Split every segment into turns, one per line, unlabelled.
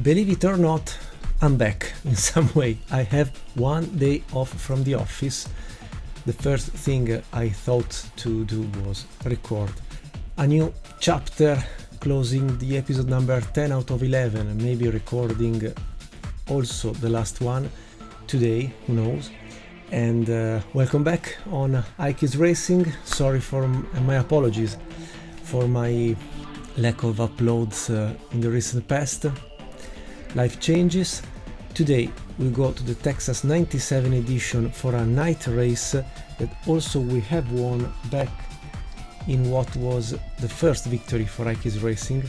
Believe it or not, I'm back in some way. I have 1 day off from the office. The first thing I thought to do was record a new chapter, closing the episode number 10 out of 11, maybe recording also the last one today, who knows. And welcome back on iKeysRacing. Sorry for my apologies for my lack of uploads in the recent past. Life changes. Today we go to the Texas 97 edition for a night race that also we have won back in what was the first victory for iKeysRacing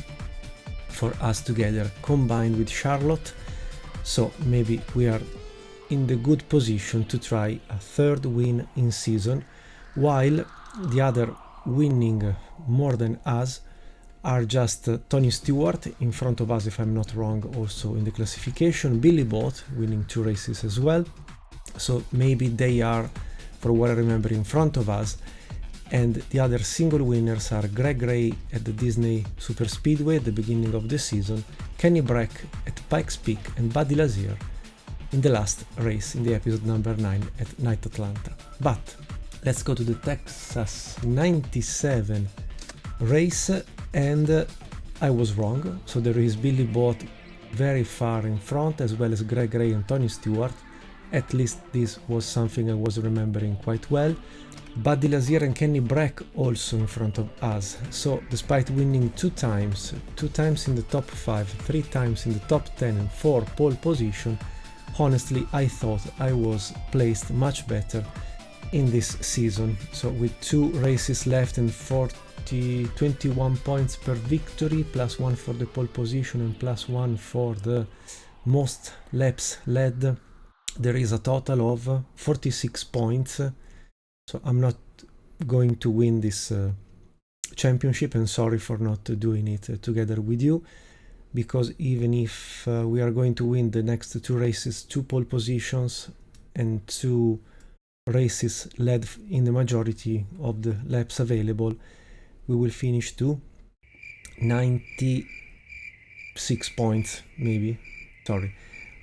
for us together, combined with Charlotte. So maybe we are in the good position to try a third win in season, while the other winning more than us are just Tony Stewart in front of us, if I'm not wrong, also in the classification, Billy Bott winning 2 races as well, so maybe they are, for what I remember, in front of us. And the other single winners are Greg Ray at the Disney Super Speedway at the beginning of the season, Kenny Brack at Pikes Peak, and Buddy Lazier in the last race in the episode number 9 at Night Atlanta. But let's go to the Texas 97 race, and I was wrong. So there is Billy Bott very far in front, as well as Greg Ray and Tony Stewart. At least this was something I was remembering quite well. Buddy Lazier and Kenny Brack also in front of us. So despite winning 2 times in the top 5, 3 times in the top 10 and 4 pole position, honestly I thought I was placed much better in this season. So with 2 races left and 21 points per victory, plus 1 for the pole position and plus 1 for the most laps led, there is a total of 46 points. So I'm not going to win this championship, and sorry for not doing it together with you, because even if we are going to win the next 2 races, 2 pole positions and 2 races led in the majority of the laps available, we will finish to 96 points maybe. Sorry,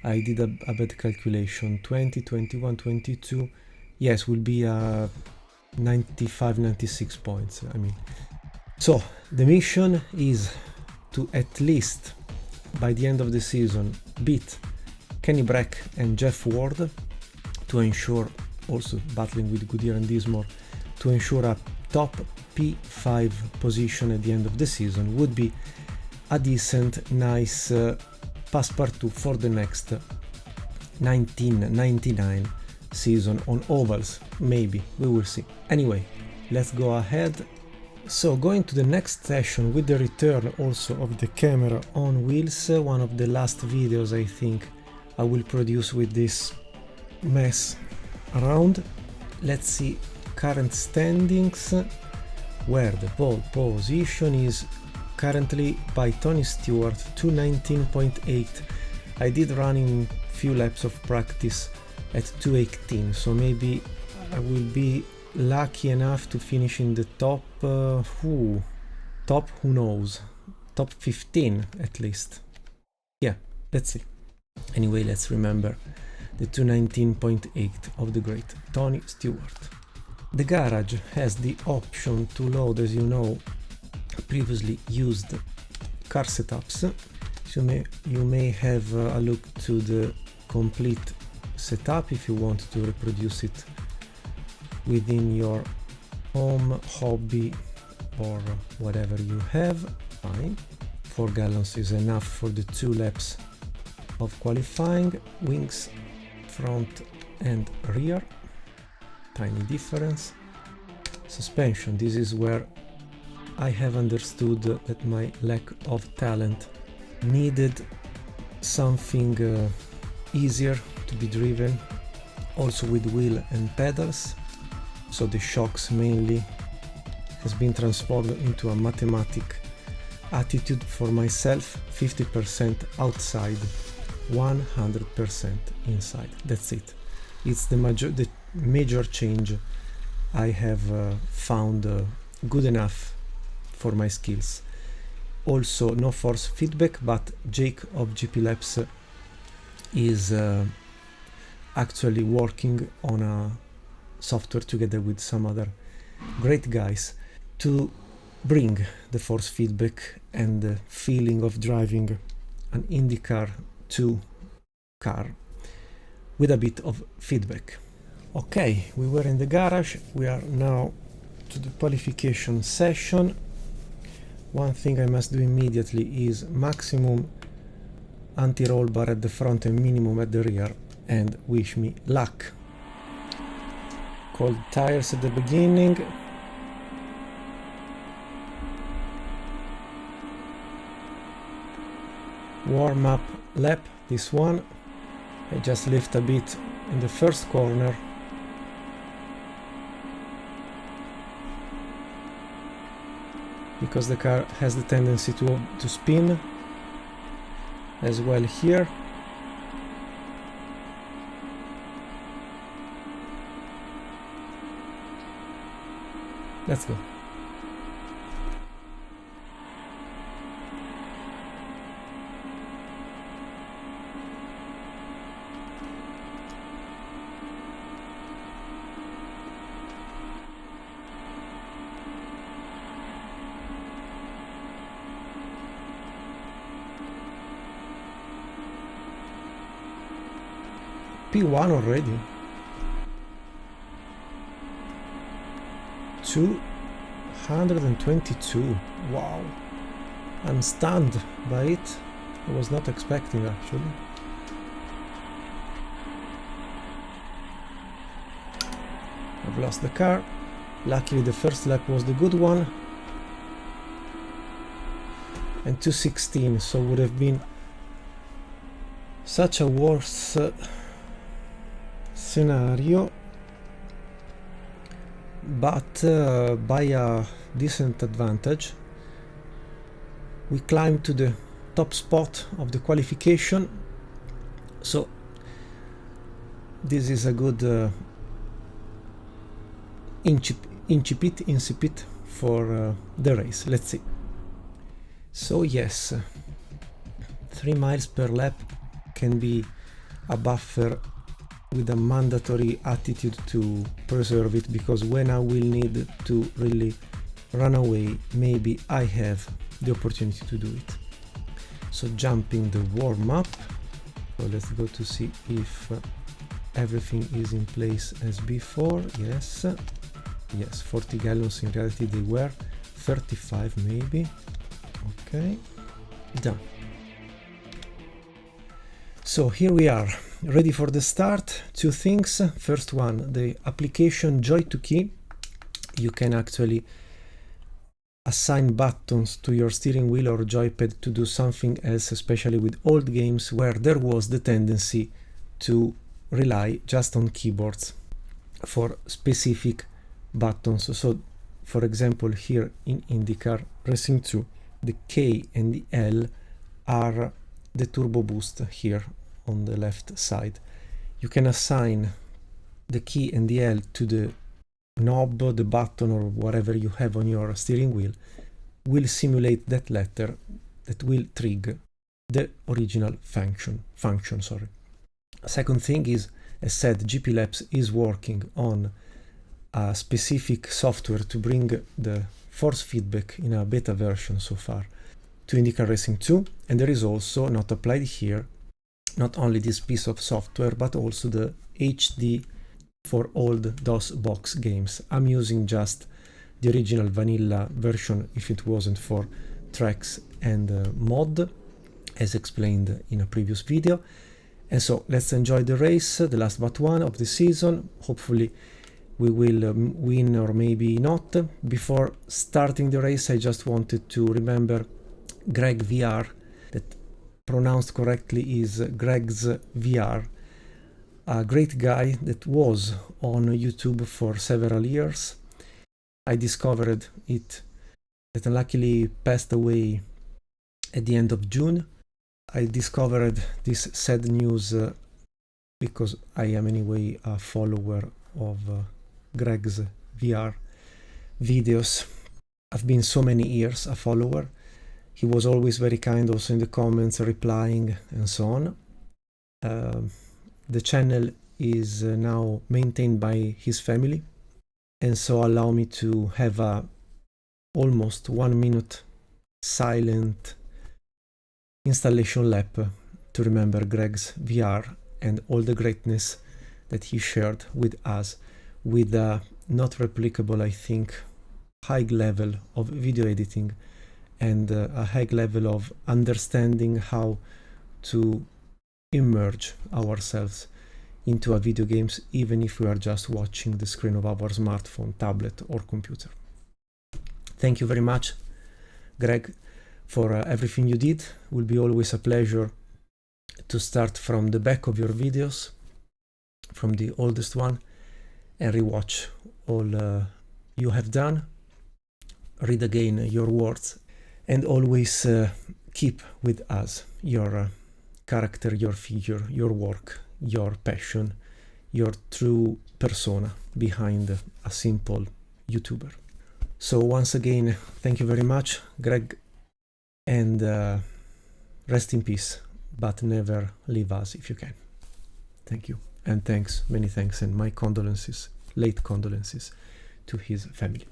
I did a bad calculation. 20, 21, 22, yes, will be 95, 96 points, I mean. So the mission is to at least by the end of the season beat Kenny Brack and Jeff Ward to ensure, also battling with Goodyear and Dismore, to ensure a top P5 position at the end of the season. Would be a decent, nice passepartout for the next 1999 season on ovals. Maybe, we will see. Anyway, let's go ahead. So going to the next session with the return also of the camera on wheels, one of the last videos I think I will produce with this mess around. Let's see current standings, where the pole position is currently by Tony Stewart, 219.8. I did run in few laps of practice at 218, so maybe I will be lucky enough to finish in the top, who knows, top 15 at least. Yeah, let's see. Anyway, let's remember the 219.8 of the great Tony Stewart. The garage has the option to load, as you know, previously used car setups. So you may have a look to the complete setup if you want to reproduce it within your home, hobby, or whatever you have. Fine. 4 gallons is enough for the 2 laps of qualifying. Wings front and rear, tiny difference. Suspension, this is where I have understood that my lack of talent needed something easier to be driven, also with wheel and pedals. So the shocks mainly has been transformed into a mathematic attitude for myself, 50% outside, 100% inside. That's it. It's the major change I have found good enough for my skills. also no force feedback, but Jake of GPlaps is actually working on a software together with some other great guys to bring the force feedback and the feeling of driving an Indycar 2 car with a bit of feedback. Okay, we were in the garage, we are now to the qualification session. One thing I must do immediately is maximum anti-roll bar at the front and minimum at the rear, and wish me luck. Cold tires at the beginning. Warm up lap, this one. I just lift a bit in the first corner. Because the car has the tendency to spin as well here. Let's go. P1 already. 222. Wow. I'm stunned by it. I was not expecting actually. I've lost the car. Luckily the first lap was the good one. And 216, so would have been such a worse scenario, but by a decent advantage we climbed to the top spot of the qualification, so this is a good incipit for the race. Let's see. So yes, 3 miles per lap can be a buffer with a mandatory attitude to preserve it, because when I will need to really run away, maybe I have the opportunity to do it. So jumping the warm-up, so let's go to see if everything is in place as before. Yes, 40 gallons, in reality they were 35 maybe. Okay, done. So here we are, ready for the start. Two things. First one, the application Joy2Key. You can actually assign buttons to your steering wheel or joypad to do something else, especially with old games where there was the tendency to rely just on keyboards for specific buttons. So for example here in Indycar Racing 2, the K and the L are the turbo boost here on the left side. You can assign the key and the L to the knob, the button, or whatever you have on your steering wheel, will simulate that letter that will trigger the original function. Second thing is, as said, GPlaps is working on a specific software to bring the force feedback in a beta version so far to Indycar Racing 2, and there is also, not applied here, not only this piece of software but also the HD for old DOS-box games. I'm using just the original vanilla version if it wasn't for tracks and mod, as explained in a previous video. And so let's enjoy the race, the last but one of the season. Hopefully we will win, or maybe not. Before starting the race, I just wanted to remember Greg VR, that pronounced correctly is Greg's VR, a great guy that was on YouTube for several years. I discovered it, that unluckily passed away at the end of June. I discovered this sad news because I am anyway a follower of Greg's VR videos. I've been so many years a follower, He was always very kind also in the comments, replying and so on. The channel is now maintained by his family, and so allow me to have a almost 1 minute silent installation lap to remember Greg's VR and all the greatness that he shared with us, with a not replicable, I think, high level of video editing and a high level of understanding how to immerse ourselves into our video games, even if we are just watching the screen of our smartphone, tablet or computer. Thank you very much, Greg, for everything you did. It will be always a pleasure to start from the back of your videos, from the oldest one, and rewatch all you have done, read again your words, and always keep with us your character, your figure, your work, your passion, your true persona behind a simple YouTuber. So once again, thank you very much, Greg, and rest in peace, but never leave us if you can. Thank you, and thanks, many thanks, and my condolences, late condolences to his family.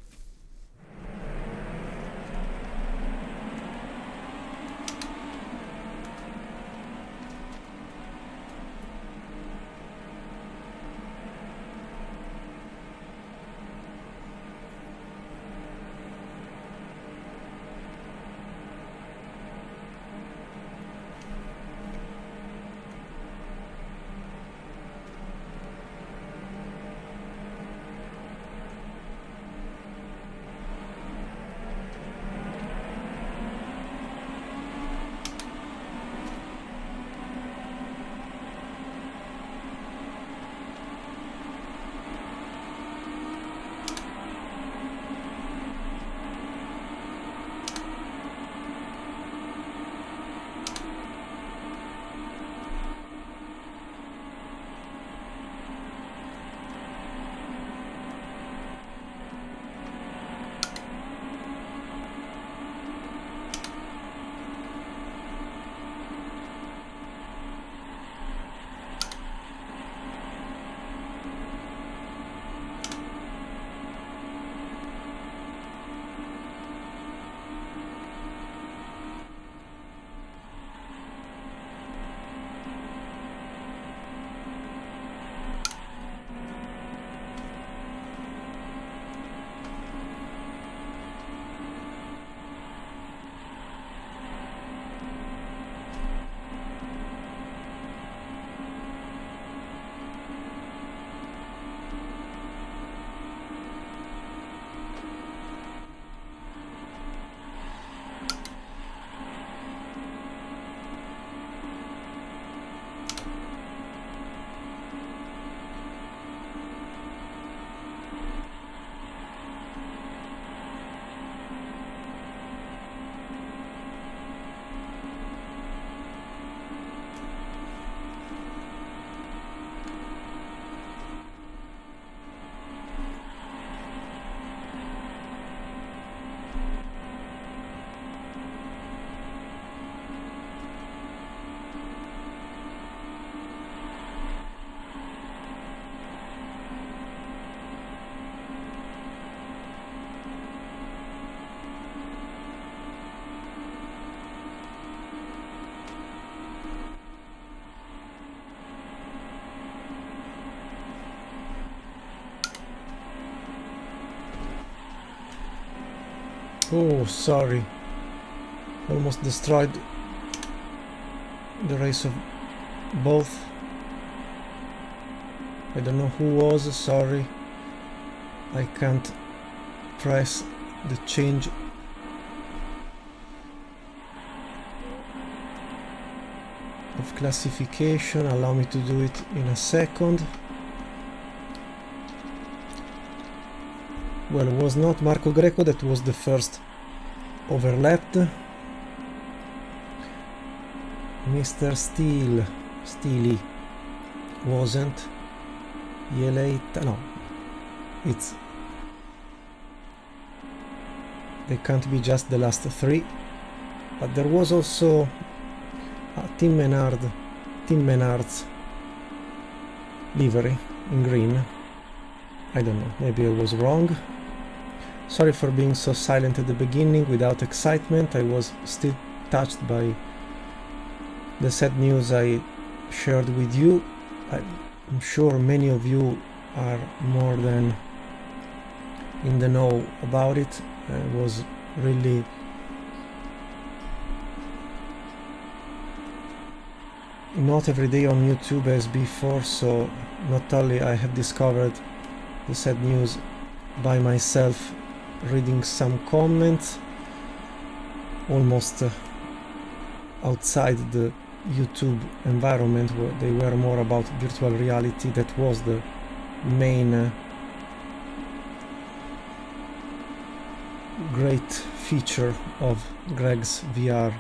Oh, sorry. Almost destroyed the race of both. I don't know who was, sorry. I can't press the change of classification. Allow me to do it in a second. Well, it was not Marco Greco that was the first overlapped. Mr. Steely wasn't. No, it's... They can't be just the last three. but there was also a Team Menard's livery in green. I don't know, maybe I was wrong. Sorry for being so silent at the beginning without excitement. I was still touched by the sad news I shared with you. I'm sure many of you are more than in the know about it. I was really not every day on YouTube as before, so not only I have discovered the sad news by myself, reading some comments almost outside the YouTube environment, where they were more about virtual reality. That was the main great feature of Greg's VR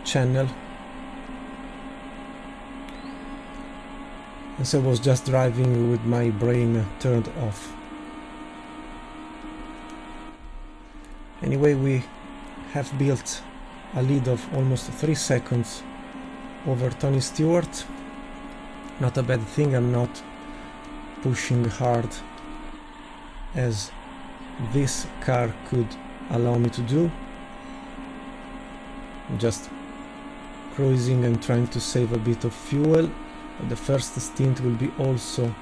channel. And so I was just driving with my brain turned off. Anyway, we have built a lead of almost 3 seconds over Tony Stewart. Not a bad thing. I'm not pushing hard as this car could allow me to do. I'm just cruising and trying to save a bit of fuel. The first stint will be also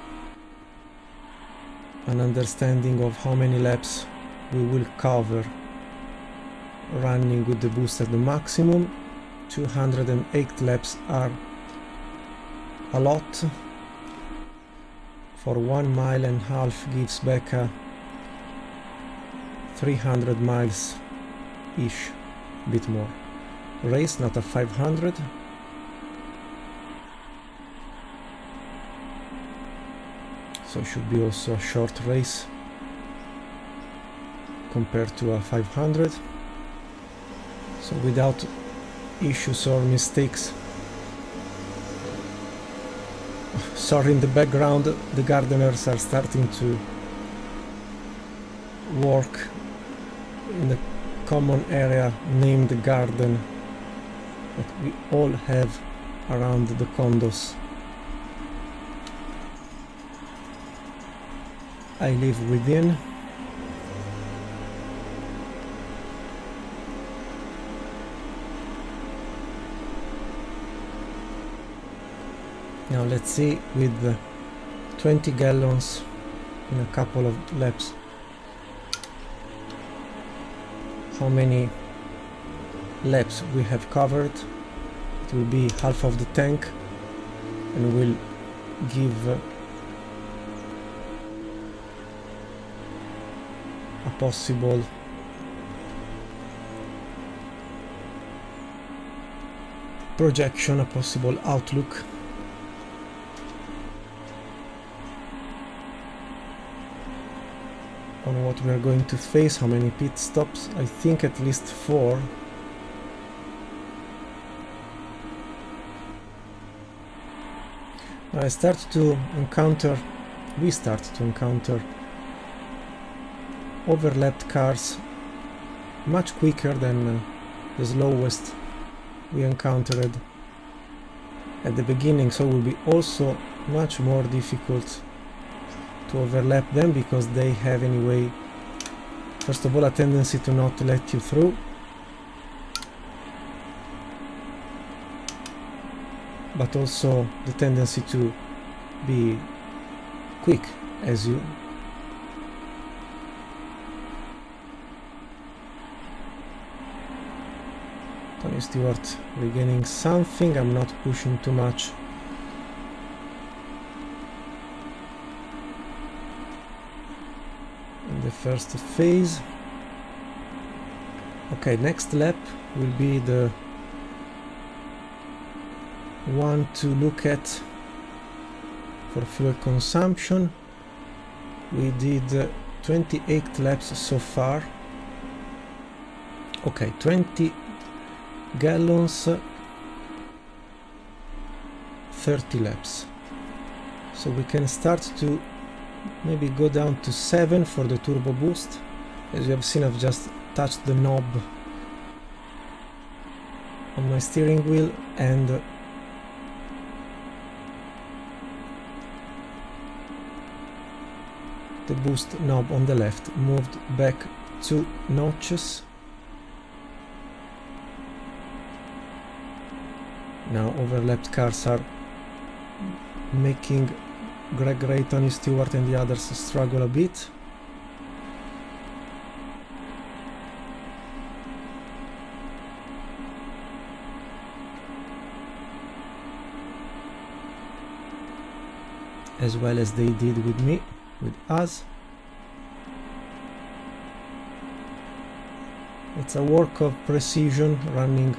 an understanding of how many laps we will cover running with the boost at the maximum. 208 laps are a lot. For 1.5 miles gives back a 300 miles ish, bit more race, not a 500. So it should be also a short race compared to a 500. So without issues or mistakes. Sorry, in the background the gardeners are starting to work in the common area named garden that we all have around the condos I live within. Now let's see, with 20 gallons in a couple of laps, how many laps we have covered. It will be half of the tank and will give a possible projection, a possible outlook. On what we are going to face, how many pit stops. I think at least 4. We start to encounter overlapped cars much quicker than the slowest we encountered at the beginning, so it will be also much more difficult to overlap them, because they have anyway, first of all, a tendency to not let you through, but also the tendency to be quick as you. Tony Stewart regaining something. I'm not pushing too much. In the first phase. Okay, next lap will be the one to look at for fuel consumption. We did 28 laps so far. Okay, 20 gallons, 30 laps. So we can start to maybe go down to 7 for the turbo boost. As you have seen, I've just touched the knob on my steering wheel, and the boost knob on the left moved back 2 notches. Now overlapped cars are making Greg Ray, Tony Stewart and the others struggle a bit. As well as they did with me, with us. It's a work of precision, running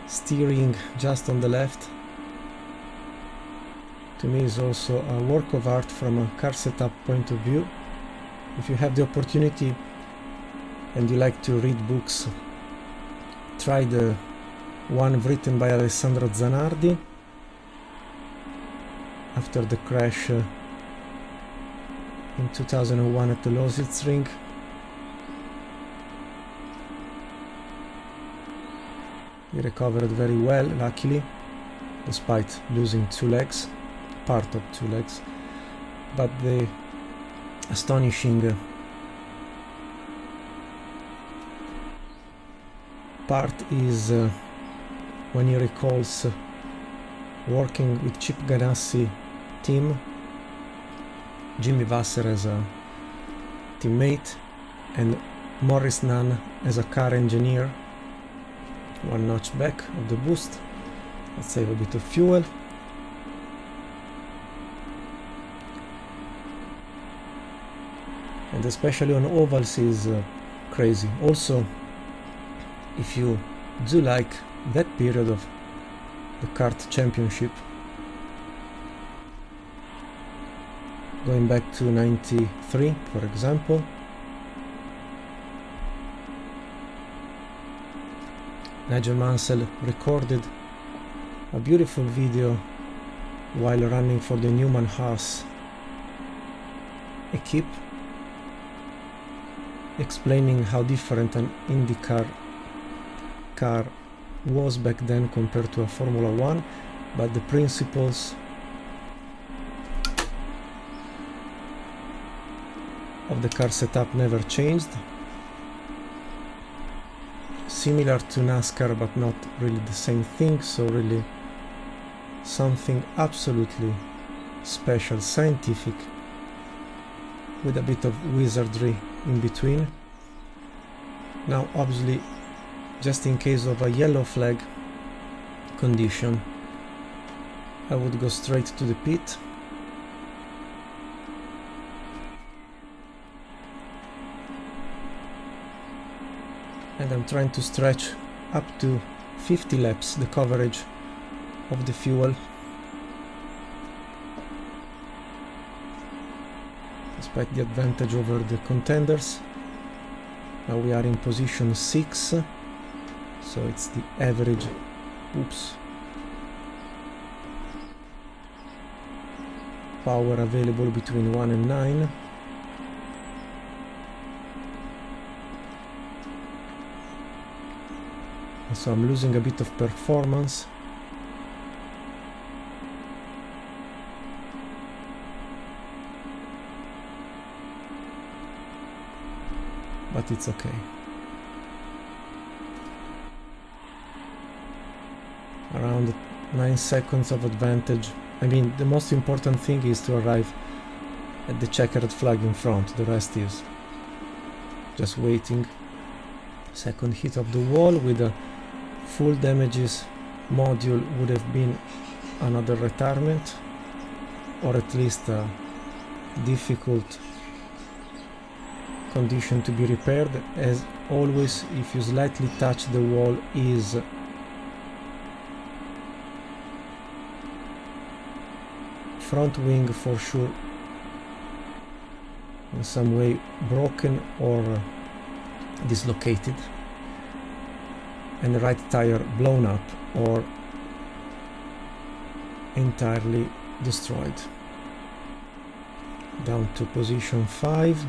steering just on the left. To me is also a work of art from a car setup point of view. If you have the opportunity and you like to read books, try the one written by Alessandro Zanardi after the crash in 2001 at the Lausitzring. He recovered very well, luckily, despite losing 2 legs, part of 2 legs. But the astonishing part is when he recalls working with Chip Ganassi team, Jimmy Vasser as a teammate and Morris Nunn as a car engineer. 1 notch back of the boost. Let's save a bit of fuel. And especially on ovals is crazy. Also, if you do like that period of the CART championship, going back to 93 for example, Nigel Mansell recorded a beautiful video while running for the Newman Haas equipe, explaining how different an IndyCar car was back then compared to a Formula 1, but the principles of the car setup never changed. Similar to NASCAR, but not really the same thing, so really something absolutely special, scientific, with a bit of wizardry in between. Now obviously, just in case of a yellow flag condition, I would go straight to the pit. And I'm trying to stretch up to 50 laps the coverage of the fuel, despite the advantage over the contenders. Now we are in position 6, so it's the average. Power available between 1 and 9. So I'm losing a bit of performance. But it's okay. Around 9 seconds of advantage. I mean, the most important thing is to arrive at the checkered flag in front. The rest is just waiting. Second hit of the wall with a full damages module would have been another retirement, or at least a difficult condition to be repaired. As always, if you slightly touch the wall, is front wing for sure in some way broken or dislocated, and the right tire blown up or entirely destroyed. Down to position 5.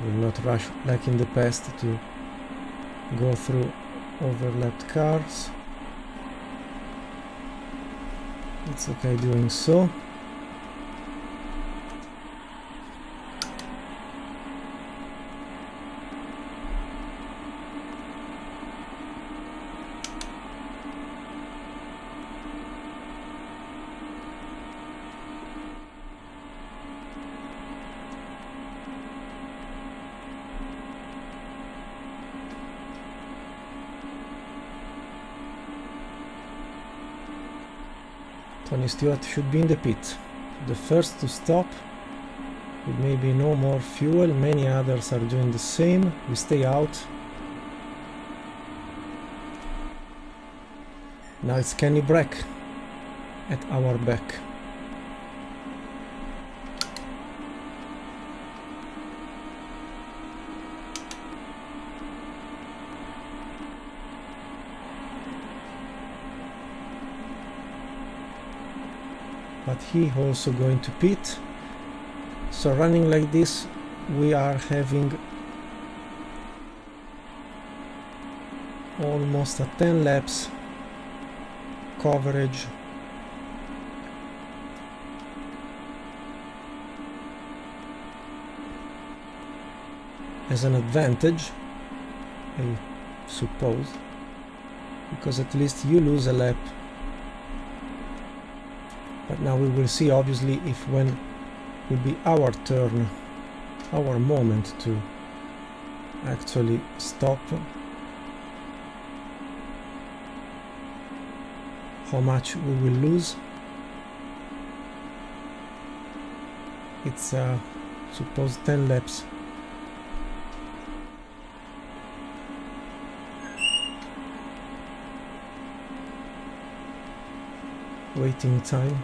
will not rush like in the past to go through overlapped cars. It's okay doing so. Tony Stewart should be in the pit, the first to stop, with maybe no more fuel. Many others are doing the same. We stay out. Now it's Kenny Brack at our back. But he also going to pit. So running like this, we are having almost a 10 laps coverage. As an advantage, I suppose, because at least you lose a lap. But now we will see, obviously, if when will be our turn, our moment to actually stop, how much we will lose. It's suppose 10 laps. Waiting time.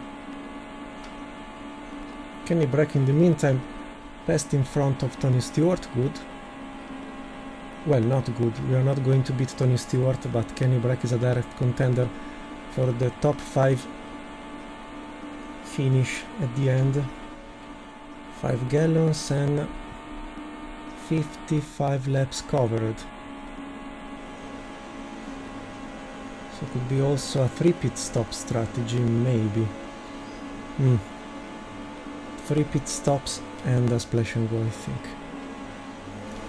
Kenny Brack in the meantime passed in front of Tony Stewart. Good. Well, not good. We are not going to beat Tony Stewart, but Kenny Brack is a direct contender for the top 5 finish at the end. 5 gallons and 55 laps covered. So it could be also a 3 pit stop strategy, maybe. 3 pit stops and a splash and go, I think.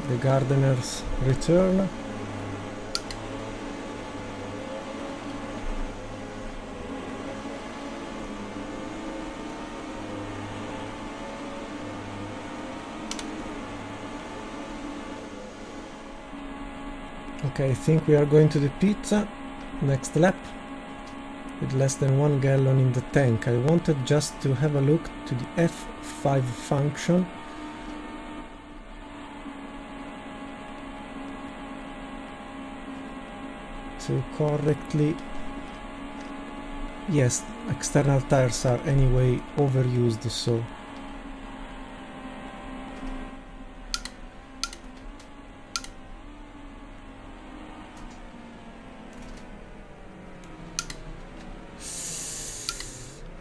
The Gardeners return. Okay, I think we are going to the pit next lap with less than 1 gallon in the tank. I wanted just to have a look to the F5 function. To correctly... Yes, external tires are anyway overused, so...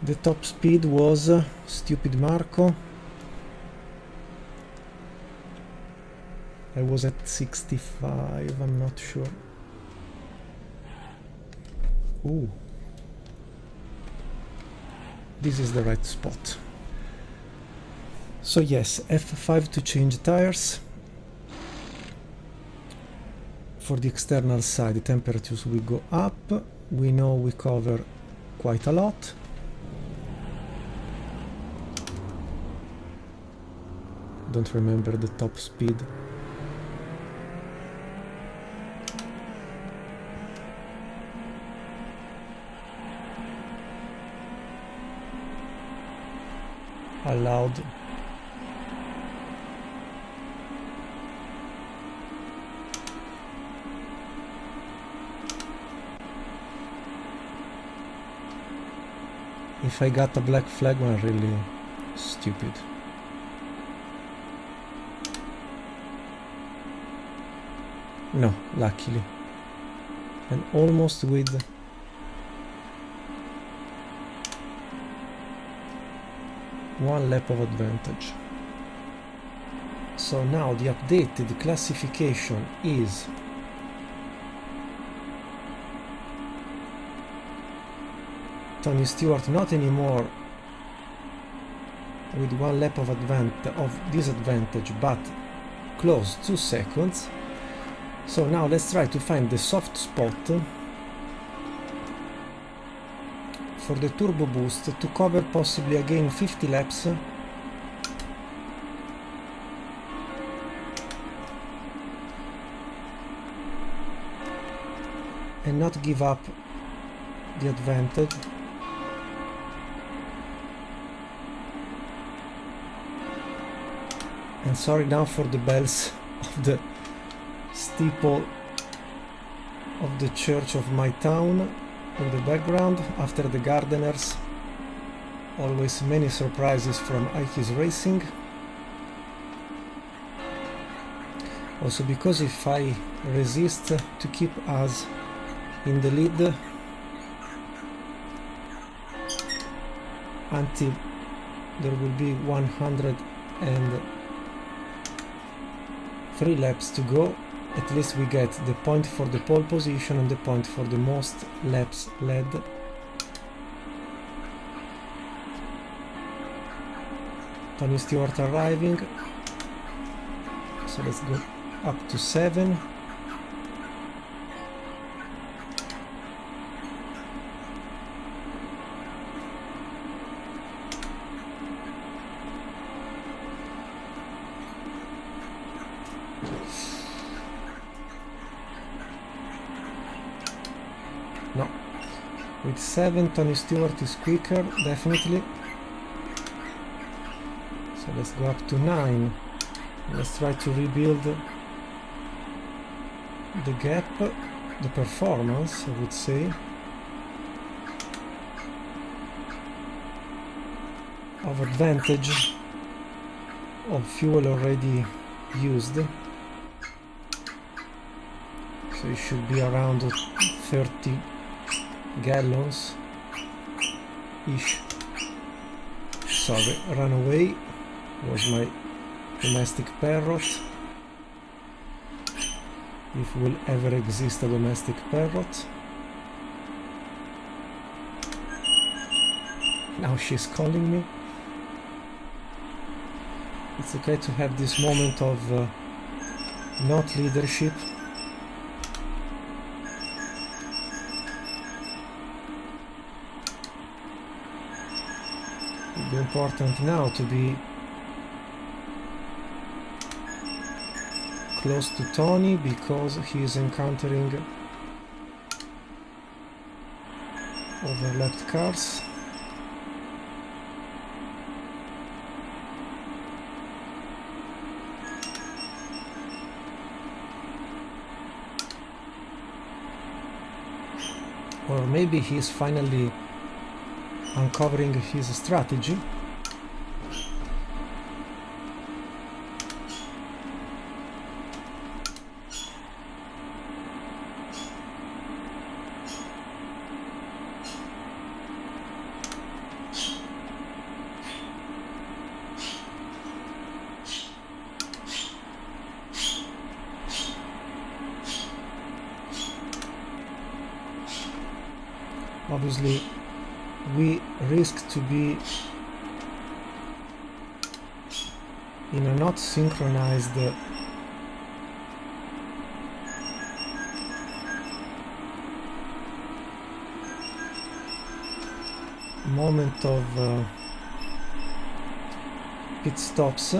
The top speed was stupid Marco. I was at 65, I'm not sure. Ooh. This is the right spot. So yes, F5 to change tires. For the external side, the temperatures will go up. We know we cover quite a lot. Don't remember the top speed. Allowed. If I got a black flag, I'm really stupid. No, luckily. And almost with 1 lap of advantage. So now the updated classification is Tony Stewart not anymore with 1 lap of disadvantage, but close 2 seconds. So now let's try to find the soft spot for the turbo boost to cover possibly again 50 laps and not give up the advantage. And sorry now for the bells of the steeple of the church of my town in the background after the gardeners. Always many surprises from iKeysRacing. Also because if I resist to keep us in the lead until there will be 103 laps to go, at least we get the point for the pole position and the point for the most laps led. Tony Stewart arriving, so let's go up to 7. No, with 7 Tony Stewart is quicker, definitely. So let's go up to 9. Let's try to rebuild the gap, the performance, I would say, of advantage of fuel already used. So it should be around 30 gallons ish. Sorry, run away, was my domestic parrot, if will ever exist a domestic parrot. Now she's calling me. It's okay to have this moment of not leadership. It'll be important now to be close to Tony because he is encountering overlapped cars. Or maybe he's finally uncovering his strategy. Obviously, we risk to be in a not synchronized moment of pit stops.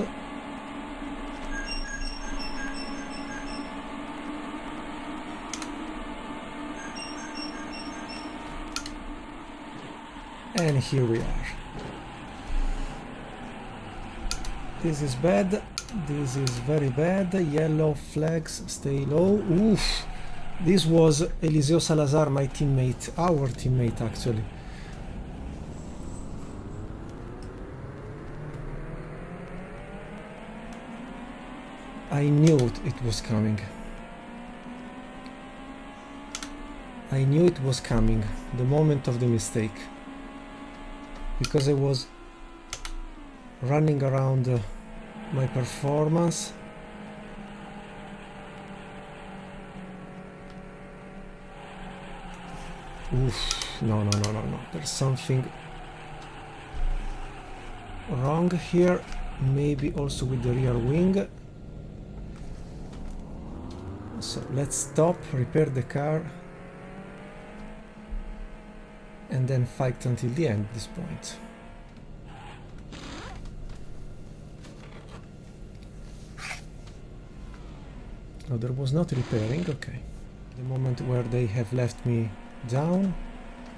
And here we are. This is bad. This is very bad. Yellow flags, stay low. Oof. This was Eliseo Salazar, my teammate, our teammate actually. I knew it was coming. I knew it was coming, the moment of the mistake. Because I was running around my performance. Oof, no, there's something wrong here, maybe also with the rear wing. So let's stop, repair the car, and then fight until the end at this point. No, there was not repairing, okay. The moment where they have left me down,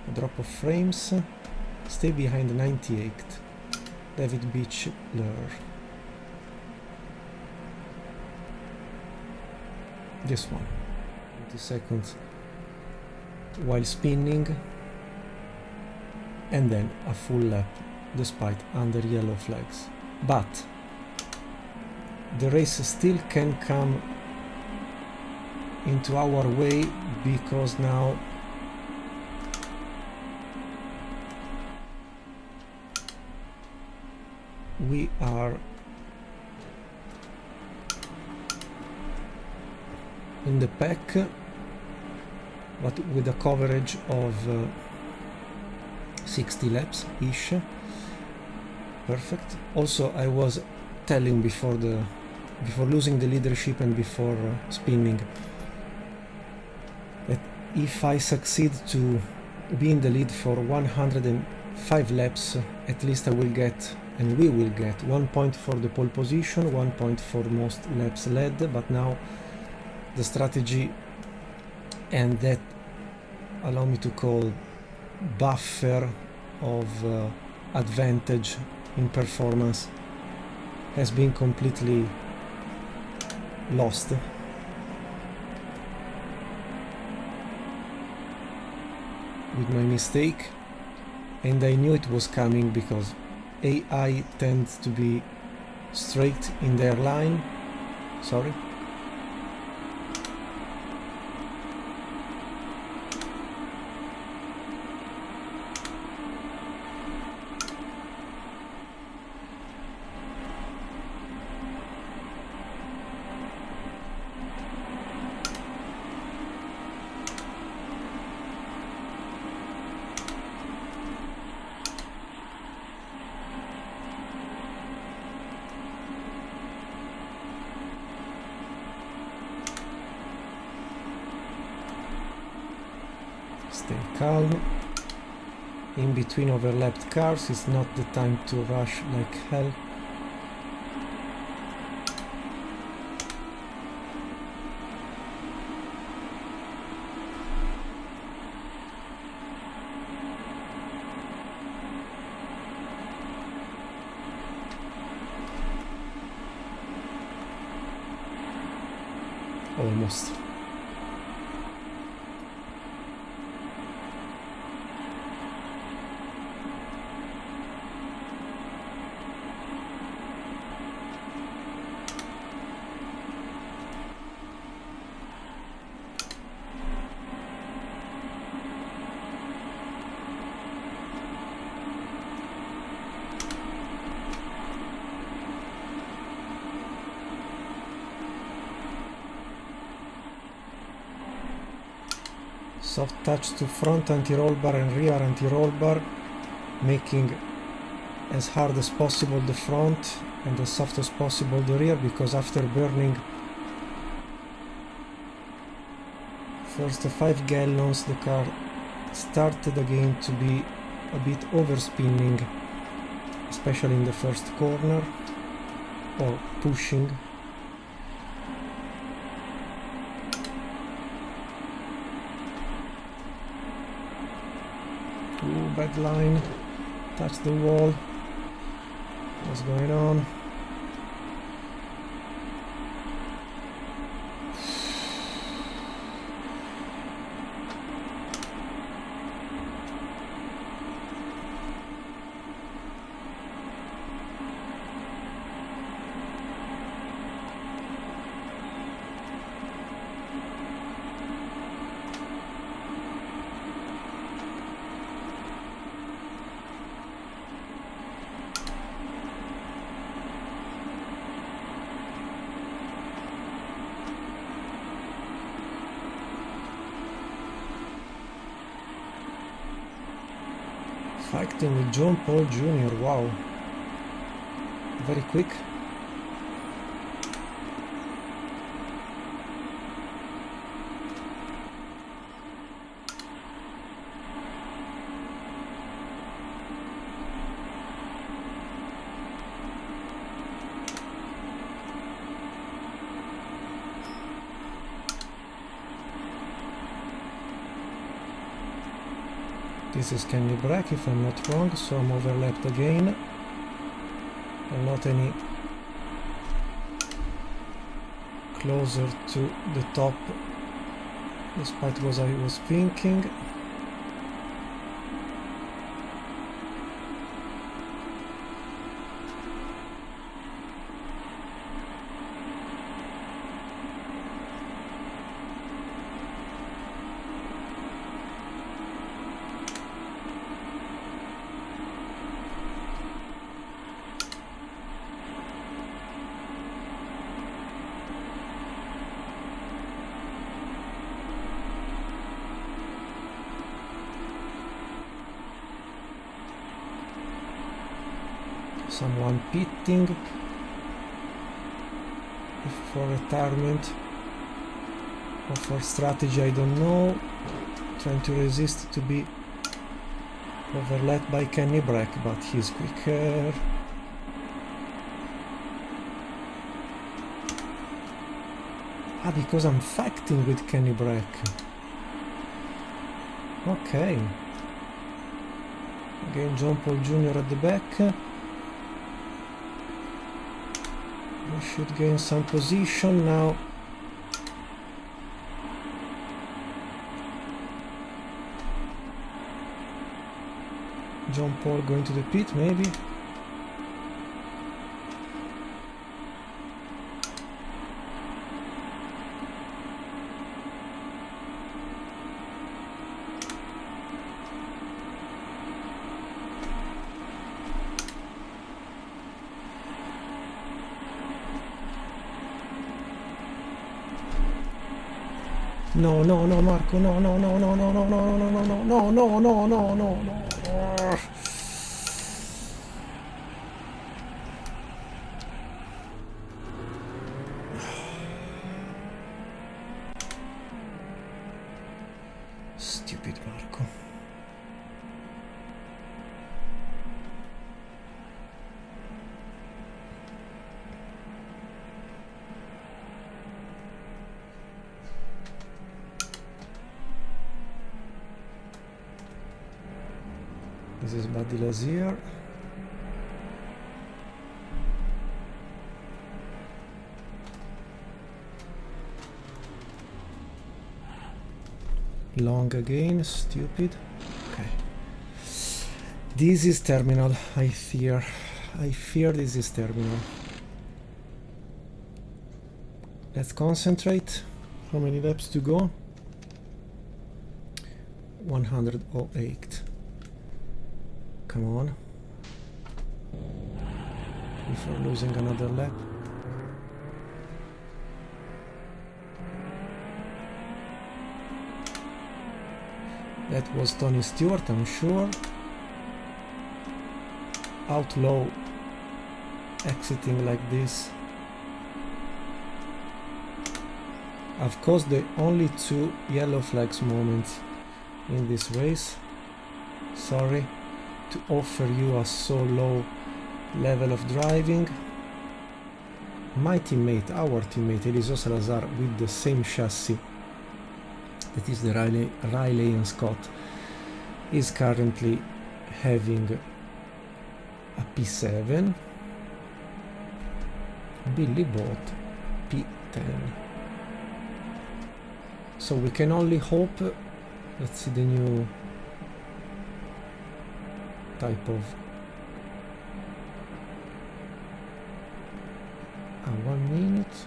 a drop of frames, stay behind 98, David Beach Lure. This one, 20 seconds while spinning, and then a full lap despite under yellow flags. But the race still can come into our way, because now we are in the pack, but with a coverage of 60 laps ish. Perfect. Also, I was telling before losing the leadership and before spinning, that if I succeed to be in the lead for 105 laps, at least I will get, and we will get, 1 point for the pole position, 1 point for most laps led. But now the strategy, and that allow me to call buffer of advantage in performance, has been completely lost. With my mistake, and I knew it was coming because AI tends to be straight in their line. Sorry. Stay calm. In between overlapped cars, it's not the time to rush like hell. Almost. Soft touch to front anti-roll bar and rear anti-roll bar, making as hard as possible the front and as soft as possible the rear, because after burning first 5 gallons the car started again to be a bit overspinning, especially in the first corner, or pushing. Ooh, bad line, touch the wall. What's going on? Fighting with John Paul Jr. Wow. Very quick. This is Kenny Brack if I'm not wrong, so I'm overlapped again. And not any closer to the top, despite what I was thinking. Someone pitting for retirement or for strategy, I don't know. Trying to resist to be overlapped by Kenny Brack, but he's quicker. Because I'm fighting with Kenny Brack. Okay. Again, John Paul Jr. at the back. We should gain some position now. John Paul going to the pit, maybe. No, no, no, Marco, no, no, no, no, no, no, no, no, no, no, no, no, no, no, no. Stupid Marco. This is Buddy Lazier. Long again, stupid. Okay. This is terminal, I fear. I fear this is terminal. Let's concentrate. How many laps to go? 108. Come on. Before losing another lap. That was Tony Stewart, I'm sure. Outlaw exiting like this. I've caused the only 2 yellow flags moments in this race. Sorry to offer you a so low level of driving. My teammate, our teammate Eliseo Salazar, with the same chassis, that is the Riley and Scott, is currently having a P7. Billy bought P10. So we can only hope. Let's see the new type of 1 minute.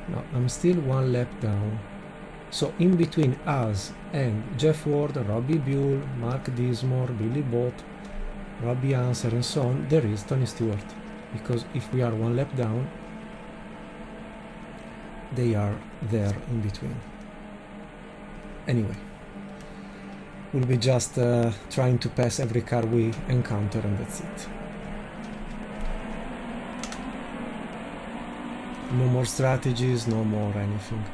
No, I'm still 1 lap down. So in between us and Jeff Ward, Robbie Buell, Mark Dismore, Billy Bott, Robbie Anser and so on, there is Tony Stewart. Because if we are 1 lap down, they are there in between. Anyway, We'll be just trying to pass every car we encounter, and that's it. No more strategies, no more anything.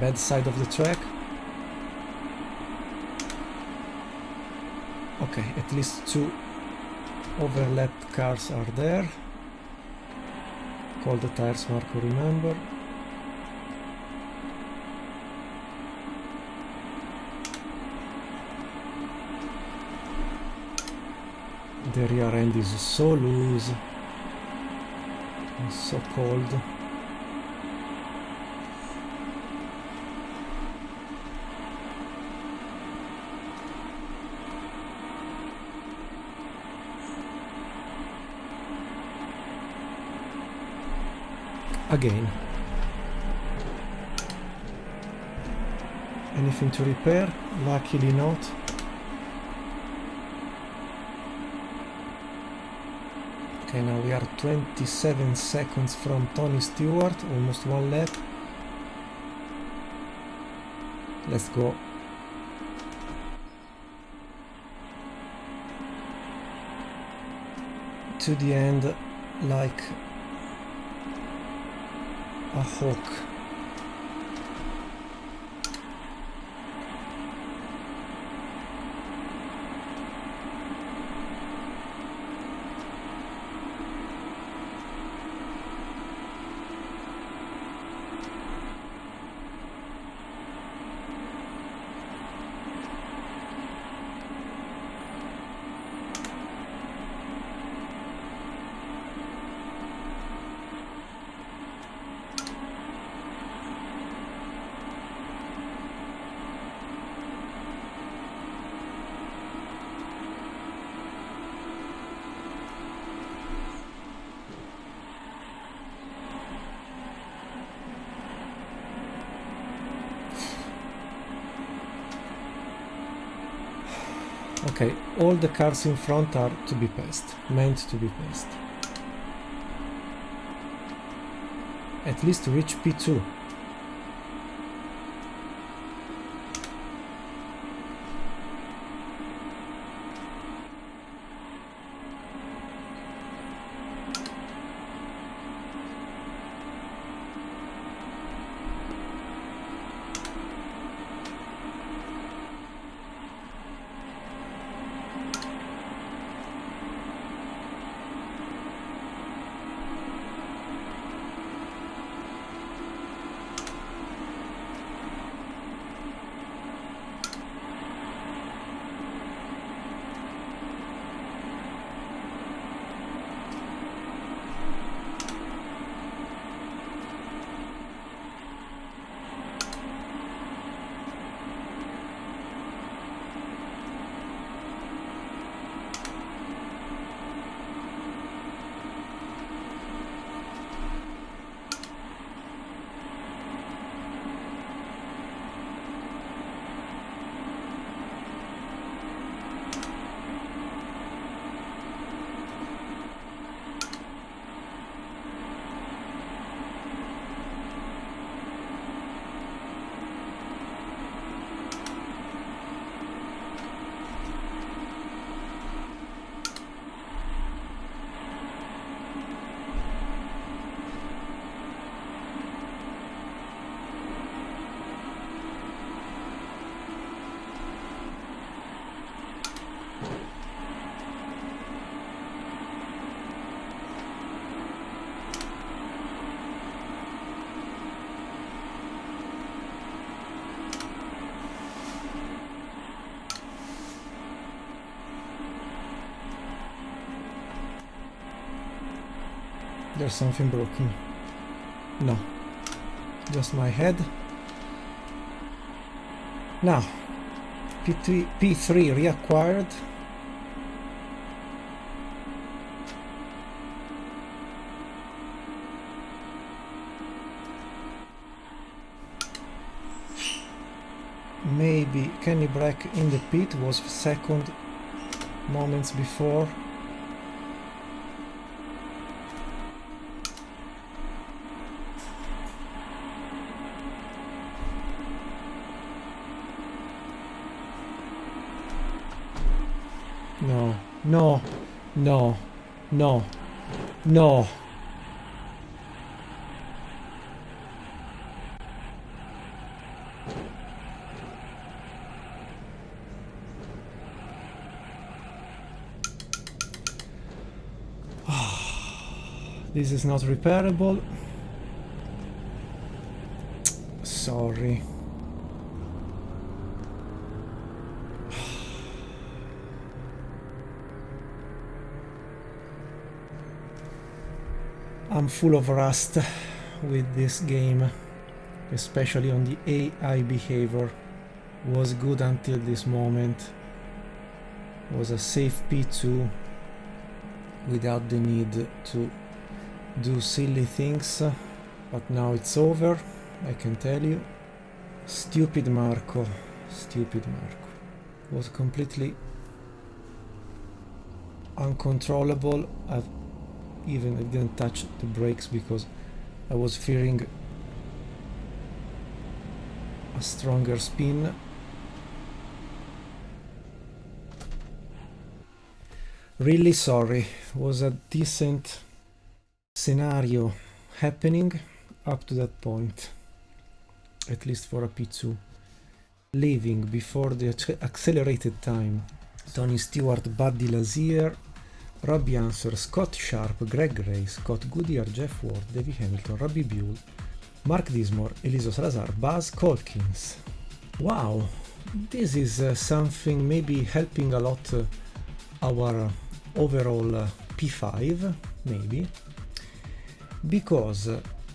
Bad side of the track. Okay, at least 2 overlapped cars are there. Call the tires, Marco, remember. The rear end is so loose and so cold. Again. Anything to repair? Luckily not. Okay, now we are 27 seconds from Tony Stewart, almost 1 lap. Let's go. To the end like a hawk. Okay, all the cars in front are to be passed, meant to be passed. At least to reach P2. There's something broken. No, just my head. Now, P3 reacquired. Maybe Kenny Brack in the pit was second moments before. No, no, no, no, no. This is not repairable. Sorry. I'm full of rust with this game, especially on the AI behavior. Was good until this moment. Was a safe P2 without the need to do silly things, but now it's over, I can tell you. Stupid Marco. Was completely uncontrollable. I didn't touch the brakes because I was fearing a stronger spin. Really sorry. Was a decent scenario happening up to that point, at least for a P2. Leaving before the accelerated time: Tony Stewart, Buddy Lazier, Robbie Answer, Scott Sharp, Greg Ray, Scott Goodyear, Jeff Ward, Davey Hamilton, Robbie Buell, Mark Dismore, Eliso Salazar, Buzz Colkins. Wow, this is something maybe helping a lot our overall P5, maybe, because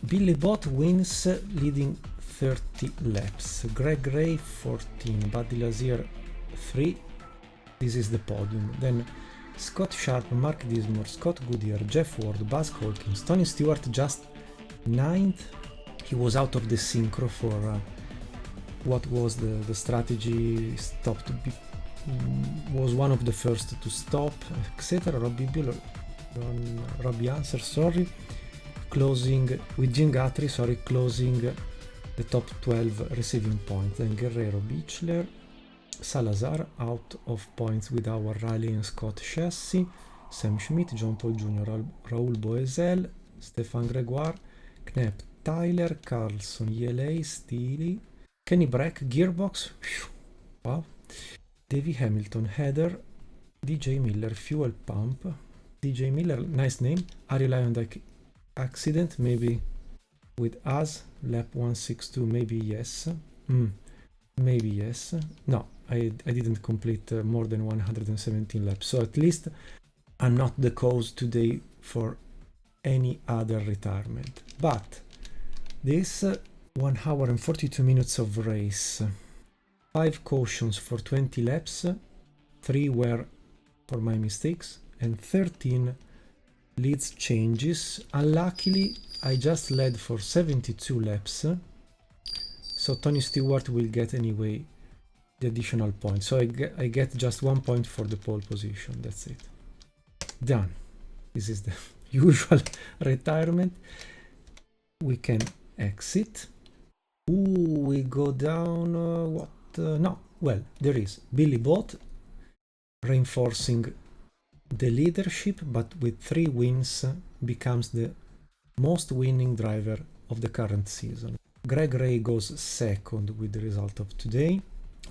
Billy Bott wins leading 30 laps, Greg Ray 14, Buddy Lazier 3, this is the podium. Then Scott Sharp, Mark Dismore, Scott Goodyear, Jeff Ward, Buzz Colkins, Tony Stewart just 9th. He was out of the synchro for what was the strategy, stopped, was one of the first to stop, etc. Robbie Buell, Robbie Answer, sorry, closing with Jim Guthrie, sorry, closing the top 12 receiving points. Then Guerrero, Bichler, Salazar out of points with our Riley and Scott Chassis, Sam Schmidt, John Paul Jr., Raoul Boesel, Stefan Gregoire, Knapp, Tyler, Carlson, ELA, Steely, Kenny Brack, Gearbox, wow, Davey Hamilton, Heather, DJ Miller, Fuel Pump, DJ Miller, nice name, Ariel Ion accident, maybe with us, lap 162, maybe yes, maybe yes, no, I didn't complete more than 117 laps, so at least I'm not the cause today for any other retirement. But this 1 hour and 42 minutes of race, 5 cautions for 20 laps, 3 were for my mistakes, and 13 leads changes. Unluckily, I just led for 72 laps, so Tony Stewart will get anyway the additional point. So I get just 1 point for the pole position. That's it. Done. This is the usual retirement. We can exit. Ooh, we go down. No. Well, there is Billy Bott reinforcing the leadership, but with 3 wins becomes the most winning driver of the current season. Greg Ray goes second with the result of today.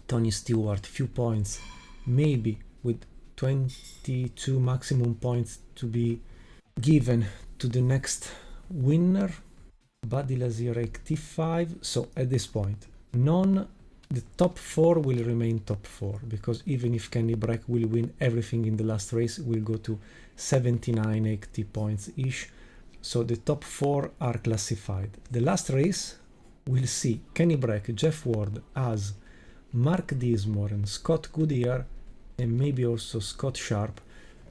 Tony Stewart, few points, maybe with 22 maximum points to be given to the next winner. Buddy Lazier 85. So at this point, the top 4 will remain top 4, because even if Kenny Brack will win everything in the last race, we'll go to 79, 80 points ish. So the top 4 are classified. The last race will see Kenny Brack, Jeff Ward, us, Mark Dismore and Scott Goodyear, and maybe also Scott Sharp,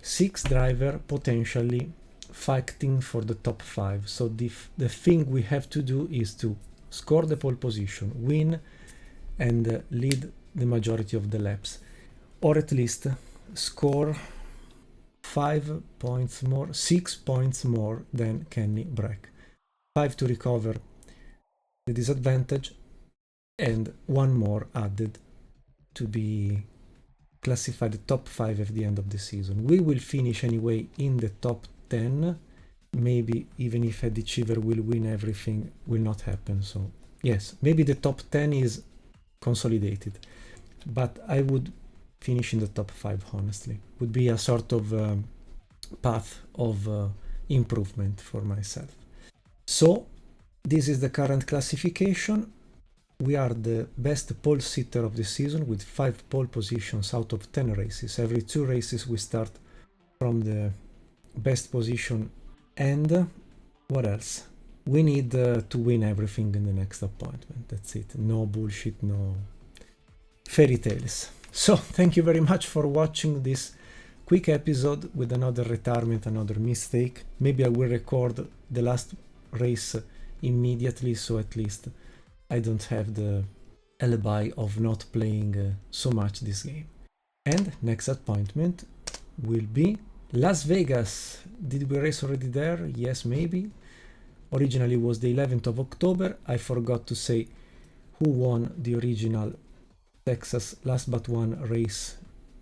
6 driver potentially fighting for the top 5. So the thing we have to do is to score the pole position, win, and lead the majority of the laps, or at least score 5 points more, 6 points more than Kenny Brack. 5 to recover the disadvantage, and 1 more added to be classify the top 5 at the end of the season. We will finish anyway in the top 10. Maybe even if Eddie Cheever will win everything, will not happen. So yes, maybe the top 10 is consolidated, but I would finish in the top 5, honestly. Would be a sort of path of improvement for myself. So this is the current classification. We are the best pole sitter of the season with 5 pole positions out of 10 races. Every 2 races we start from the best position, and what else? We need to win everything in the next appointment. That's it. No bullshit, no fairy tales. So thank you very much for watching this quick episode with another retirement, another mistake. Maybe I will record the last race immediately, so at least I don't have the alibi of not playing so much this game. And next appointment will be Las Vegas. Did we race already there? Yes, maybe. Originally was the 11th of October. I forgot to say who won the original Texas last but one race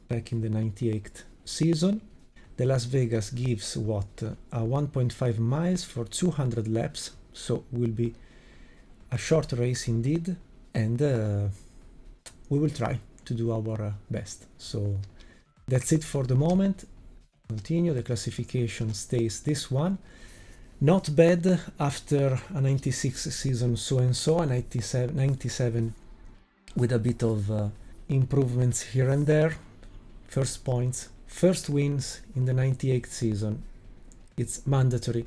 back in the 98 season. The Las Vegas gives what? 1.5 miles for 200 laps, so will be a short race indeed, and we will try to do our best. So that's it for the moment. Continue, the classification stays this one. Not bad after a 96 season so and so, a 97 with a bit of improvements here and there. First points, first wins in the 98 season. It's mandatory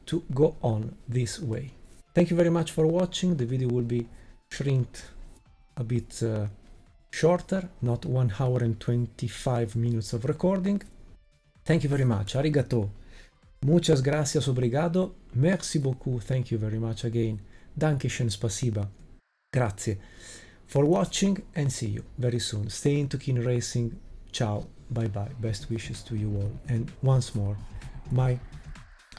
to go on this way. Thank you very much for watching. The video will be shrinked a bit shorter, not 1 hour and 25 minutes of recording. Thank you very much. Arigato. Muchas gracias, obrigado. Merci beaucoup. Thank you very much again. Dankeschön, spasiba. Grazie for watching, and see you very soon. Stay into keen racing. Ciao. Bye bye. Best wishes to you all. And once more, my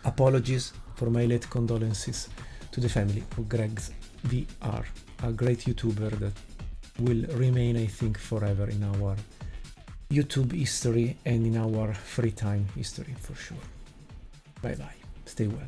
apologies for my late condolences to the family of Greg's VR, a great YouTuber that will remain, I think, forever in our YouTube history and in our free time history for sure. Bye bye. Stay well.